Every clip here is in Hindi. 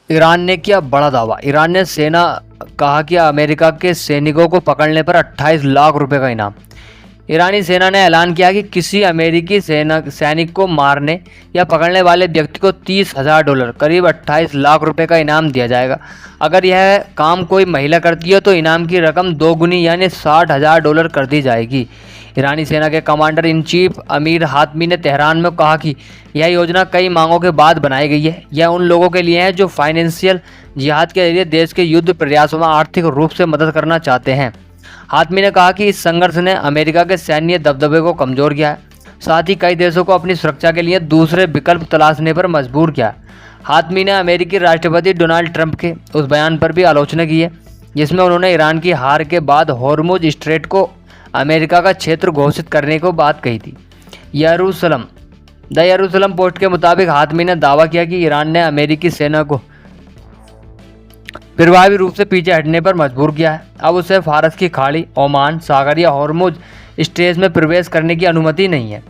ईरान ने किया बड़ा दावा। ईरान ने सेना कहा कि अमेरिका के सैनिकों को पकड़ने पर 28 लाख रुपए का इनाम। ईरानी सेना ने ऐलान किया कि किसी अमेरिकी सैनिक को मारने या पकड़ने वाले व्यक्ति को $30,000 करीब 28 लाख रुपए का इनाम दिया जाएगा। अगर यह काम कोई महिला करती है तो इनाम की रकम दोगुनी यानी $60,000 कर दी जाएगी। ईरानी सेना के कमांडर इन चीफ अमीर हातमी ने तेहरान में कहा कि यह योजना कई मांगों के बाद बनाई गई है। यह उन लोगों के लिए है जो फाइनेंशियल जिहाद के जरिए देश के युद्ध प्रयासों में आर्थिक रूप से मदद करना चाहते हैं। हातमी ने कहा कि इस संघर्ष ने अमेरिका के सैन्य दबदबे को कमजोर किया है, साथ ही कई देशों को अपनी सुरक्षा के लिए दूसरे विकल्प तलाशने पर मजबूर किया। हातमी ने अमेरिकी राष्ट्रपति डोनाल्ड ट्रंप के उस बयान पर भी आलोचना की है जिसमें उन्होंने ईरान की हार के बाद हॉर्मुज स्ट्रेट को अमेरिका का क्षेत्र घोषित करने को बात कही थी। द यरूशलम पोस्ट के मुताबिक हातमी ने दावा किया कि ईरान ने अमेरिकी सेना को प्रभावी रूप से पीछे हटने पर मजबूर किया है। अब उसे फारस की खाड़ी, ओमान सागर या हॉर्मुज स्ट्रेट में प्रवेश करने की अनुमति नहीं है।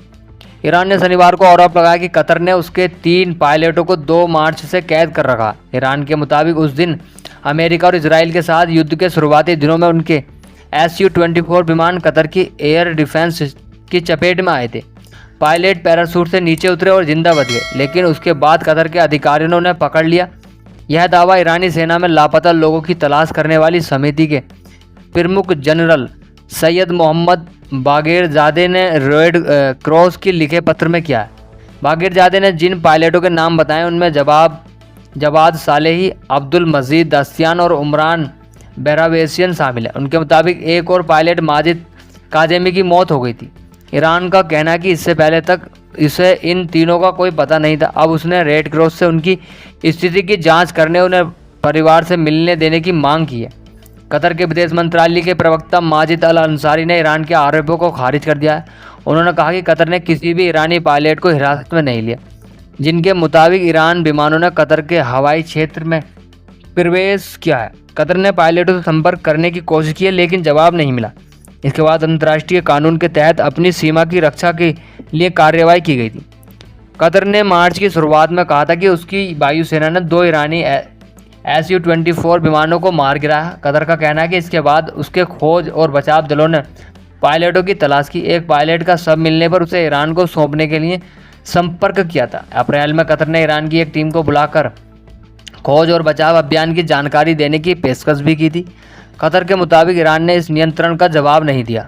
ईरान ने शनिवार को आरोप लगाया कि कतर ने उसके 3 पायलटों को 2 मार्च से कैद कर रखा। ईरान के मुताबिक उस दिन अमेरिका और इजराइल के साथ युद्ध के शुरुआती दिनों में उनके Su-24 विमान कतर की एयर डिफेंस की चपेट में आए थे। पायलट पैराशूट से नीचे उतरे और जिंदा बच गए, लेकिन उसके बाद कतर के अधिकारियों ने उन्हें पकड़ लिया। यह दावा ईरानी सेना में लापता लोगों की तलाश करने वाली समिति के प्रमुख जनरल सैयद मोहम्मद बागेरजादे ने रेड क्रॉस की लिखे पत्र में किया है। बागेरजादे ने जिन पायलटों के नाम बताए उनमें जवाद सालेही, अब्दुल मजीद दस्तियान और उमरान बेरावेसियन शामिल है। उनके मुताबिक एक और पायलट माजिद काजेमी की मौत हो गई थी। ईरान का कहना है कि इससे पहले तक इसे इन तीनों का कोई पता नहीं था। अब उसने रेड क्रॉस से उनकी स्थिति की जांच करने, उन्हें परिवार से मिलने देने की मांग की है। कतर के विदेश मंत्रालय के प्रवक्ता माजिद अल अंसारी ने ईरान के आरोपों को खारिज कर दिया है। उन्होंने कहा कि कतर ने किसी भी ईरानी पायलट को हिरासत में नहीं लिया, जिनके मुताबिक ईरान विमानों ने कतर के हवाई क्षेत्र में प्रवेश किया है। कतर ने पायलटों से संपर्क करने की कोशिश की है, लेकिन जवाब नहीं मिला। इसके बाद अंतर्राष्ट्रीय कानून के तहत अपनी सीमा की रक्षा के लिए कार्रवाई की गई थी। कतर ने मार्च की शुरुआत में कहा था कि उसकी वायुसेना ने 2 ईरानी Su-24 विमानों को मार गिराया। कतर का कहना है कि इसके बाद उसके खोज और बचाव दलों ने पायलटों की तलाश की। एक पायलट का शव मिलने पर उसे ईरान को सौंपने के लिए संपर्क किया था। अप्रैल में कतर ने ईरान की एक टीम को बुलाकर खोज और बचाव अभियान की जानकारी देने की पेशकश भी की थी। कतर के मुताबिक ईरान ने इस नियंत्रण का जवाब नहीं दिया।